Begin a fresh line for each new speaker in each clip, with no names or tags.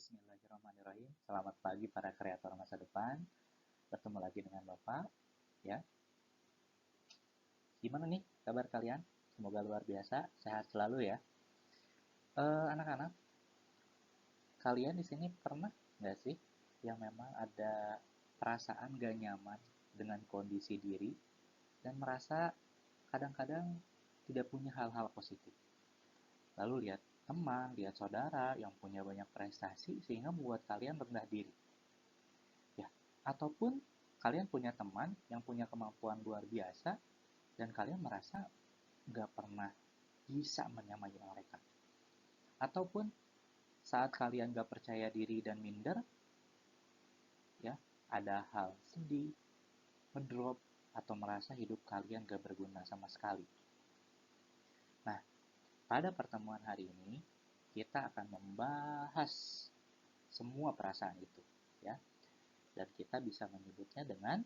Bismillahirrahmanirrahim. Selamat pagi para kreator masa depan. Bertemu lagi dengan Bapak, ya. Gimana nih kabar kalian? Semoga luar biasa, sehat selalu ya. Anak-anak, kalian di sini pernah nggak sih yang memang ada perasaan gak nyaman dengan kondisi diri dan merasa kadang-kadang tidak punya hal-hal positif? Lalu lihat teman, lihat saudara yang punya banyak prestasi sehingga membuat kalian rendah diri. Ya, ataupun kalian punya teman yang punya kemampuan luar biasa dan kalian merasa nggak pernah bisa menyamai mereka. Ataupun saat kalian nggak percaya diri dan minder, ya ada hal sedih, ngedrop, atau merasa hidup kalian gak berguna sama sekali. Nah, pada pertemuan hari ini kita akan membahas semua perasaan itu, ya. Dan kita bisa menyebutnya dengan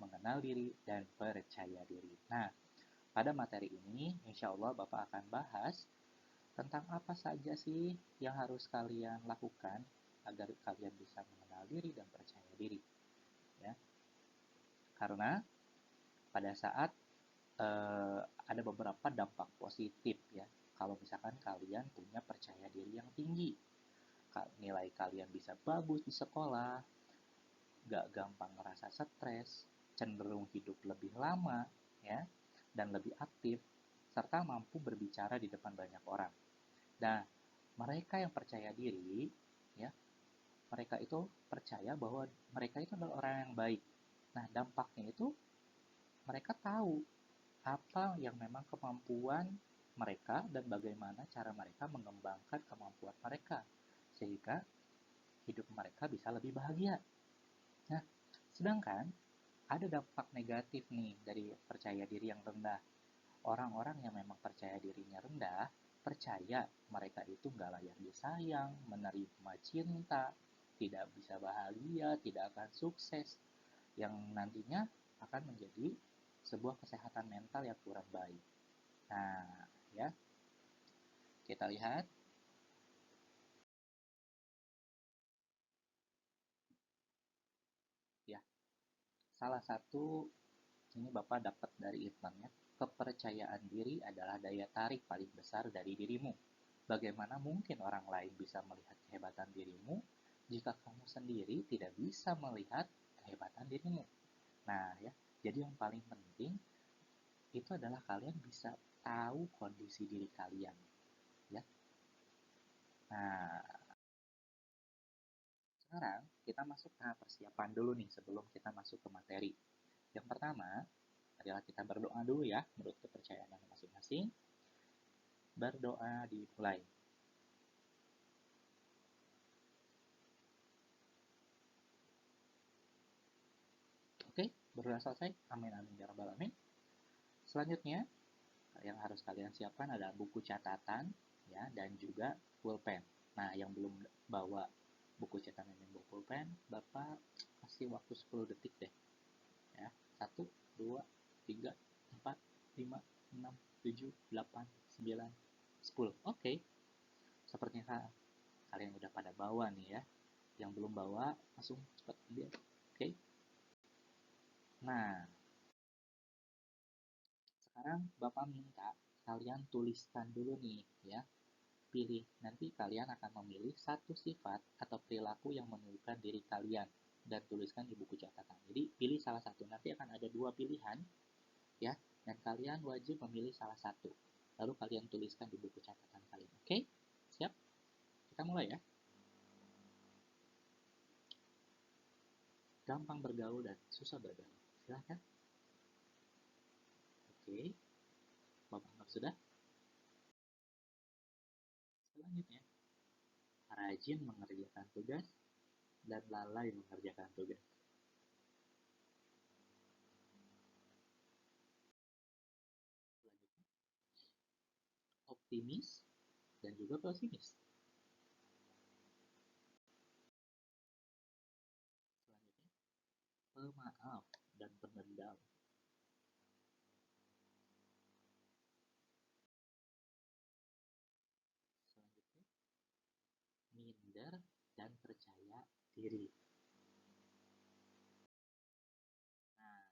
mengenal diri dan percaya diri. Nah, pada materi ini, insya Allah Bapak akan bahas tentang apa saja sih yang harus kalian lakukan agar kalian bisa mengenal diri dan percaya diri. Ya, karena pada saat ada beberapa dampak positif ya, kalau misalkan kalian punya percaya diri yang tinggi, nilai kalian bisa bagus di sekolah, gak gampang merasa stres, cenderung hidup lebih lama, ya, dan lebih aktif, serta mampu berbicara di depan banyak orang. Nah, mereka yang percaya diri, ya, mereka itu percaya bahwa mereka itu adalah orang yang baik. Nah, dampaknya itu mereka tahu apa yang memang kemampuan mereka dan bagaimana cara mereka mengembangkan kemampuan mereka sehingga hidup mereka bisa lebih bahagia. Nah, sedangkan ada dampak negatif nih dari percaya diri yang rendah. Orang-orang yang memang percaya dirinya rendah, percaya mereka itu nggak layak disayang, menerima cinta, tidak bisa bahagia, tidak akan sukses, yang nantinya akan menjadi sebuah kesehatan mental yang kurang baik. Nah, ya, kita lihat. Ya, salah satu ini Bapak dapat dari internet, kepercayaan diri adalah daya tarik paling besar dari dirimu. Bagaimana mungkin orang lain bisa melihat kehebatan dirimu jika kamu sendiri tidak bisa melihat kehebatan dirimu? Nah, ya, jadi yang paling penting itu adalah kalian bisa tahu kondisi diri kalian, ya. Nah, sekarang kita masuk tahap persiapan dulu nih sebelum kita masuk ke materi. Yang pertama adalah kita berdoa dulu ya, menurut kepercayaan masing-masing. Berdoa dimulai. Oke, berdoa selesai. Amin amin ya rabbal alamin. Selanjutnya, yang harus kalian siapkan adalah buku catatan ya dan juga pulpen. Nah, yang belum bawa buku catatan dan pulpen, Bapak kasih waktu 10 detik deh. Ya. 1 2 3 4 5 6 7 8 9 10. Oke. Sepertinya kalian udah pada bawa nih ya. Yang belum bawa langsung cepat lihat. Oke. Nah, sekarang Bapak minta kalian tuliskan dulu nih ya. Pilih, nanti kalian akan memilih satu sifat atau perilaku yang menunjukkan diri kalian dan tuliskan di buku catatan. Jadi pilih salah satu, nanti akan ada dua pilihan ya, dan kalian wajib memilih salah satu. Lalu kalian tuliskan di buku catatan kalian. Oke? Siap? Kita mulai ya. Gampang bergaul dan susah bergaul. Silahkan. Oke. Bapak anggap sudah. Selanjutnya, rajin mengerjakan tugas dan lalai mengerjakan tugas. Selanjutnya, optimis dan juga pesimis. Selanjutnya, pemaaf dan pendendam. Selanjutnya, minder, dan percaya diri. Nah,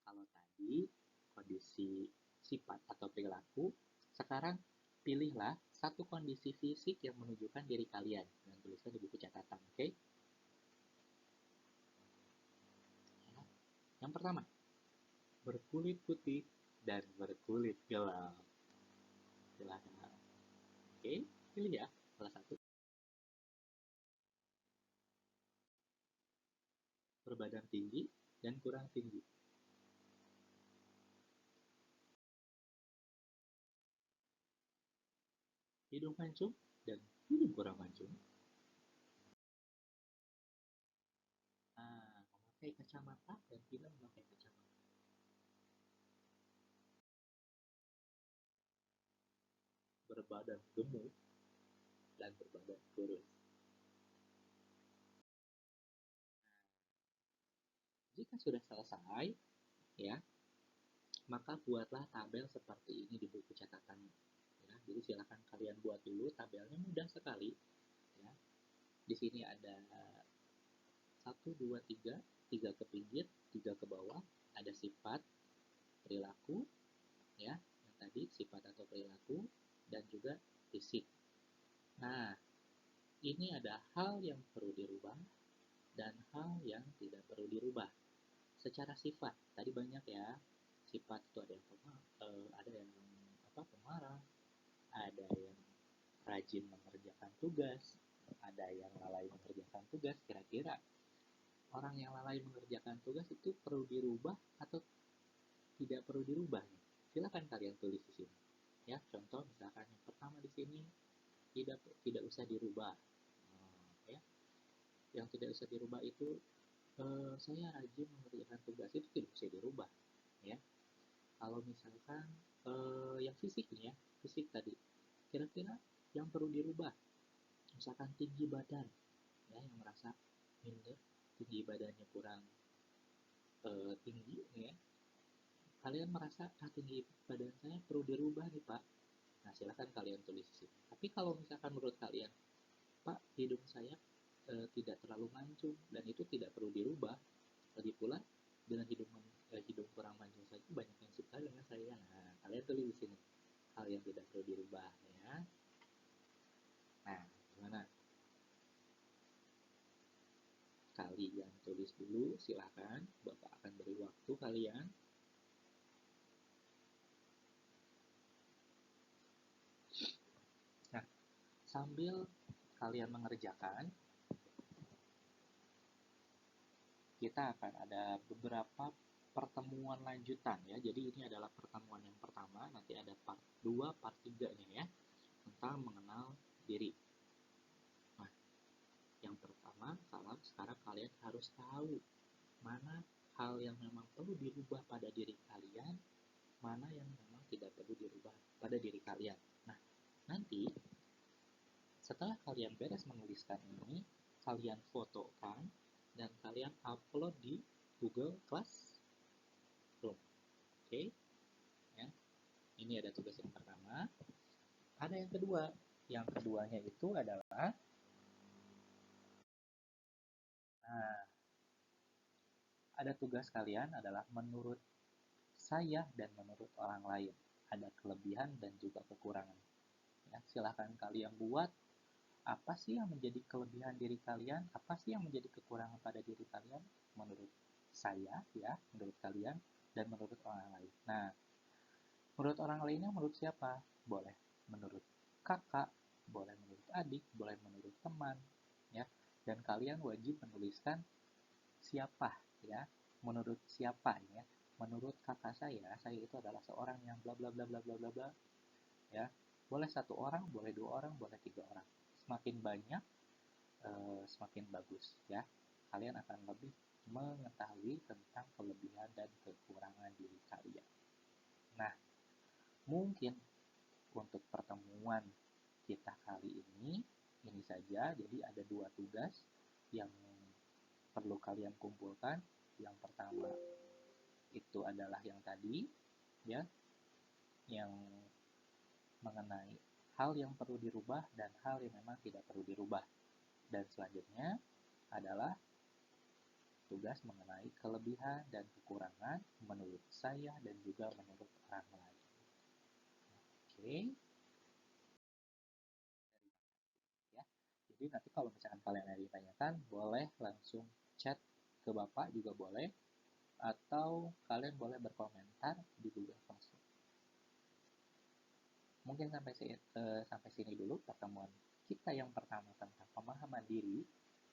kalau tadi kondisi sifat atau perilaku, sekarang pilihlah satu kondisi fisik yang menunjukkan diri kalian dan tuliskan di buku catatan, oke? Ya. Yang pertama, berkulit putih dan berkulit gelap. Silahkan. Oke, pilih ya salah satu. Berbadan tinggi dan kurang tinggi. Hidung mancung dan hidung kurang mancung. Memakai kacamata dan tidak memakai kacamata. Berbadan gemuk dan berbadan kurus. Jika sudah selesai, ya, maka buatlah tabel seperti ini di buku catatan. Ya, jadi silakan kalian buat dulu tabelnya, mudah sekali. Ya, di sini ada 1, 2, 3, 3 ke pinggir, 3 ke bawah, ada sifat, perilaku, ya, yang tadi sifat atau perilaku, dan juga fisik. Nah, ini ada hal yang perlu dirubah dan hal yang tidak perlu dirubah. Secara sifat, tadi banyak ya, sifat itu ada yang pemarah, ada yang rajin mengerjakan tugas, ada yang lalai mengerjakan tugas. Kira-kira orang yang lalai mengerjakan tugas itu perlu dirubah atau tidak perlu dirubah? Silakan kalian tulis di sini. Ya, contoh misalkan yang pertama di sini tidak usah dirubah. Ya, yang tidak usah dirubah itu saya rajin mengerjakan tugas, itu tidak bisa dirubah. Ya, kalau misalkan yang fisik nih ya, fisik tadi, kira-kira yang perlu dirubah, misalkan tinggi badan, ya, yang merasa minder, tinggi badannya kurang tinggi, ya, kalian merasa tinggi badan saya perlu dirubah nih Pak. Nah, silahkan kalian tulis di sini. Tapi kalau misalkan menurut kalian, Pak, hidung saya tidak terlalu mancung dan itu tidak perlu dirubah, lagi pula dengan hidung kurang mancung saja banyak yang suka dengan saya. Nah, kalian tulis di sini hal yang tidak perlu dirubah, ya. Nah, gimana? Kalian tulis dulu, silakan. Bapak akan beri waktu kalian. Nah, sambil kalian mengerjakan, kita akan ada beberapa pertemuan lanjutan ya. Jadi ini adalah pertemuan yang pertama, nanti ada part 2, part 3-nya ya, tentang mengenal diri. Nah, yang pertama, sekarang kalian harus tahu mana hal yang memang perlu dirubah pada diri kalian, mana yang memang tidak perlu dirubah pada diri kalian. Nah, nanti setelah kalian beres menuliskan ini, kalian fotokan dan kalian upload di Google Classroom. Oke, ya. Ini ada tugas yang pertama. Ada yang kedua. Yang keduanya itu adalah, nah, ada tugas kalian adalah menurut saya dan menurut orang lain. Ada kelebihan dan juga kekurangan. Ya, silahkan kalian buat apa sih yang menjadi kelebihan diri kalian, apa sih yang menjadi kekurangan pada diri kalian menurut saya, ya, menurut kalian, dan menurut orang lain. Nah, menurut orang lainnya menurut siapa? Boleh menurut kakak, boleh menurut adik, boleh menurut teman, ya. Dan kalian wajib menuliskan siapa, ya. Menurut siapa, ya. Menurut kakak saya itu adalah seorang yang bla bla bla bla bla bla bla, ya. Boleh 1 orang, boleh 2 orang, boleh 3 orang. Semakin banyak, semakin bagus, ya. Kalian akan lebih mengetahui tentang kelebihan dan kekurangan diri kalian. Nah, mungkin untuk pertemuan kita kali ini saja. Jadi ada 2 tugas yang perlu kalian kumpulkan. Yang pertama itu adalah yang tadi, ya, yang mengenai hal yang perlu dirubah dan hal yang memang tidak perlu dirubah. Dan selanjutnya adalah tugas mengenai kelebihan dan kekurangan menurut saya dan juga menurut orang lain. Oke, ya. Jadi nanti kalau misalkan kalian ada ditanyakan, boleh langsung chat ke Bapak juga boleh, atau kalian boleh berkomentar di Google Classroom. Mungkin sampai sini dulu pertemuan kita yang pertama tentang pemahaman diri.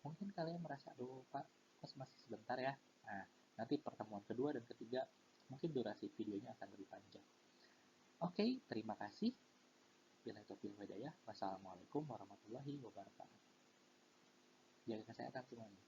Mungkin kalian merasa, aduh Pak, kok masih sebentar ya. Nah, nanti pertemuan kedua dan ketiga, mungkin durasi videonya akan lebih panjang. Oke, terima kasih. Bila taufiq wal hidayah. Wassalamualaikum warahmatullahi wabarakatuh. Jaga kesehatan semuanya.